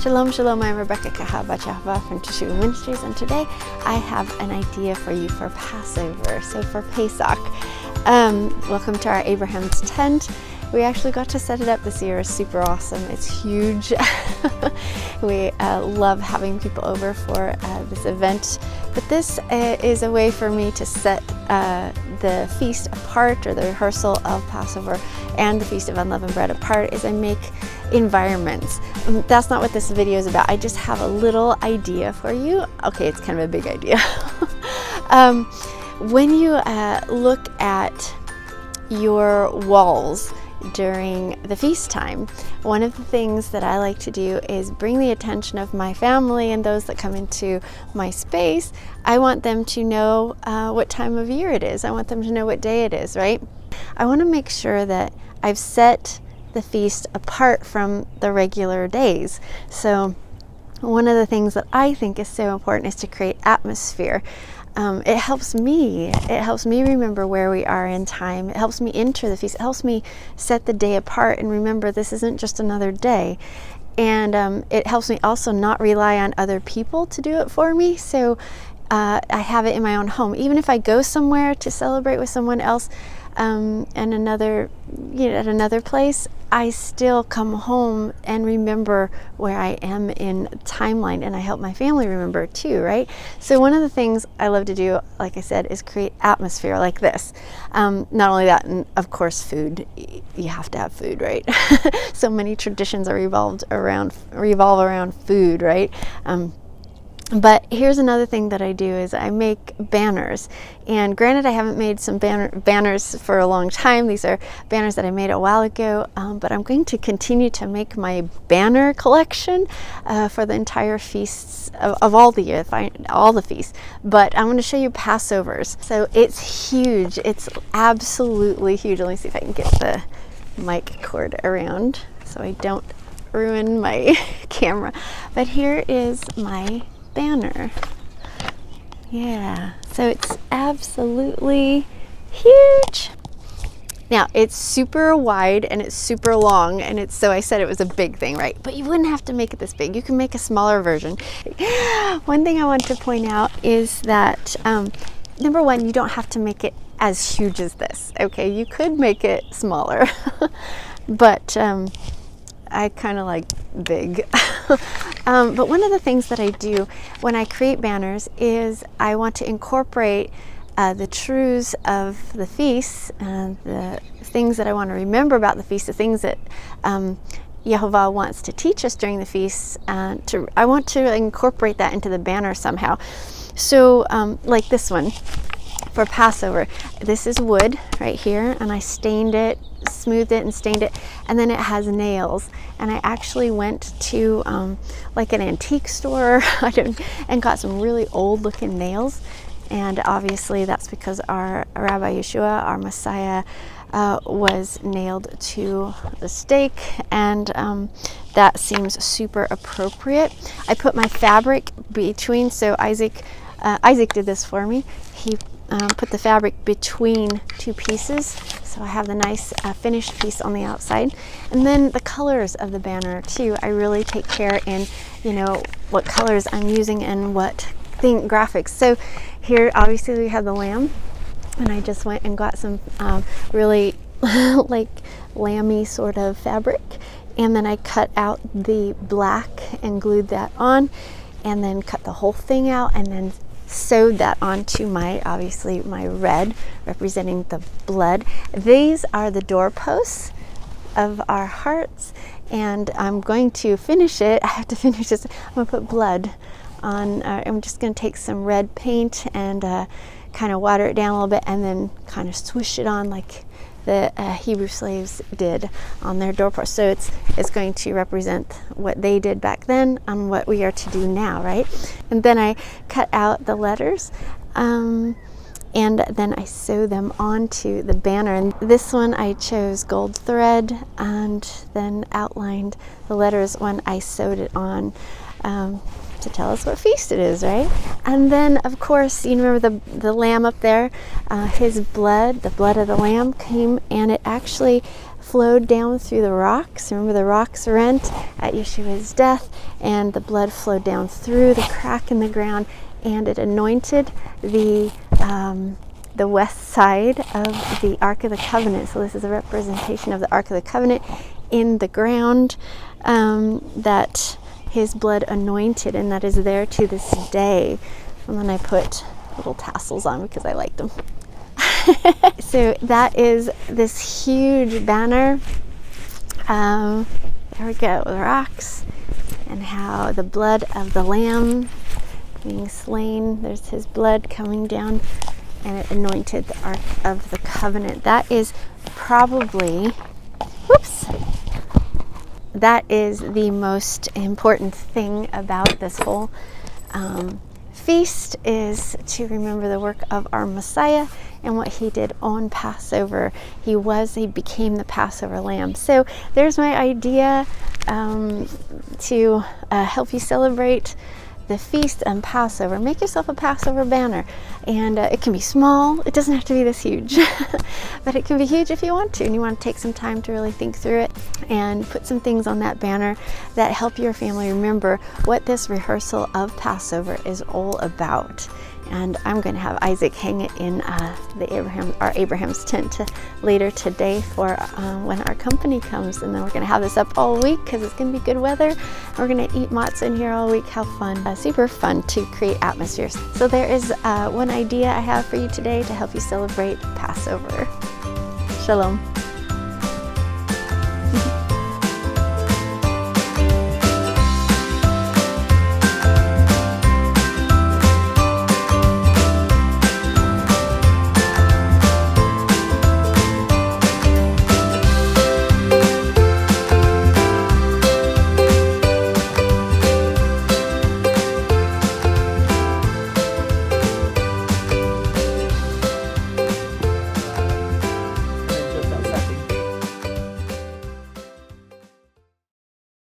Shalom, shalom, I'm Rebekah and Ali from Teshuvah Ministries, and today I have an idea for you for Passover, so for Pesach. Welcome to our Abraham's tent. We actually got to set it up this year. It's super awesome. It's huge. We love having people over for this event, but this is a way for me to set the feast apart, or the rehearsal of Passover and the Feast of Unleavened Bread apart, is I make environments. That's not what this video is about. I just have a little idea for you. Okay, it's kind of a big idea. When you look at your walls during the feast time, one of the things that I like to do is bring the attention of my family and those that come into my space. I want them to know what time of year it is. I want them to know what day it is, right? I want to make sure that I've set the feast apart from the regular days. So one of the things that I think is so important is to create atmosphere. It helps me remember where we are in time. It helps me enter the feast. It helps me set the day apart and remember this isn't just another day. And it helps me also not rely on other people to do it for me. So I have it in my own home. Even if I go somewhere to celebrate with someone else and at another place, I still come home and remember where I am in timeline, and I help my family remember too, right? So one of the things I love to do, like I said, is create atmosphere like this. Not only that, and of course food. You have to have food, right? So many traditions are revolve around food, right? But here's another thing that I do is I make banners. And granted, I haven't made some banners for a long time. These are banners that I made a while ago, but I'm going to continue to make my banner collection for the entire feasts of all the year, all the feasts. But I'm going to show you Passovers. So it's huge. It's absolutely huge. Let me see if I can get the mic cord around so I don't ruin my camera. But here is my banner. Yeah, so it's absolutely huge. Now it's super wide and it's super long, and so I said it was a big thing, right? But you wouldn't have to make it this big. You can make a smaller version. One thing I want to point out is that number one, you don't have to make it as huge as this. Okay, you could make it smaller, but I kind of like big. But one of the things that I do when I create banners is I want to incorporate the truths of the feast and the things that I want to remember about the feast, the things that Yahweh wants to teach us during the feast. I want to incorporate that into the banner somehow. So like this one for Passover, this is wood right here, and I stained it, smoothed it and stained it, and then it has nails. And I actually went to like an antique store and got some really old looking nails. And obviously that's because our Rabbi Yahshua, our Messiah, was nailed to the stake, and that seems super appropriate. I put my fabric between, so Isaac did this for me. He put the fabric between two pieces, so I have the nice finished piece on the outside. And then the colors of the banner too, I really take care in, what colors I'm using and what graphics. So here obviously we have the lamb, and I just went and got some really like lamby sort of fabric, and then I cut out the black and glued that on, and then cut the whole thing out, and then sewed that onto my red, representing the blood. These are the doorposts of our hearts, and I'm going to finish it. I have to finish this. I'm going to put blood on. I'm just going to take some red paint and kind of water it down a little bit, and then kind of swish it on like the Hebrew slaves did on their doorpost. So it's going to represent what they did back then and what we are to do now, right? And then I cut out the letters, and then I sew them onto the banner. And this one I chose gold thread, and then outlined the letters when I sewed it on to tell us what feast it is, right? And then, of course, you remember the lamb up there, his blood, the blood of the lamb came, and it actually flowed down through the rocks. Remember, the rocks rent at Yeshua's death, and the blood flowed down through the crack in the ground, and it anointed the west side of the Ark of the Covenant. So this is a representation of the Ark of the Covenant in the ground that his blood anointed, and that is there to this day. And then I put little tassels on because I liked them. So that is this huge banner. There we go, the rocks, and how the blood of the Lamb being slain, there's his blood coming down, and it anointed the Ark of the Covenant. That is probably, that is the most important thing about this whole feast, is to remember the work of our Messiah and what he did on Passover. He became the Passover lamb. So there's my idea to help you celebrate the feast and Passover. Make yourself a Passover banner, and it can be small. It doesn't have to be this huge, but it can be huge if you want to, and you want to take some time to really think through it and put some things on that banner that help your family remember what this rehearsal of Passover is all about. And I'm going to have Isaac hang it in our Abraham's tent later today for when our company comes, and then we're going to have this up all week because it's going to be good weather. We're going to eat matzah in here all week. How fun. Super fun to create atmospheres. So there is one idea I have for you today to help you celebrate Passover. Shalom.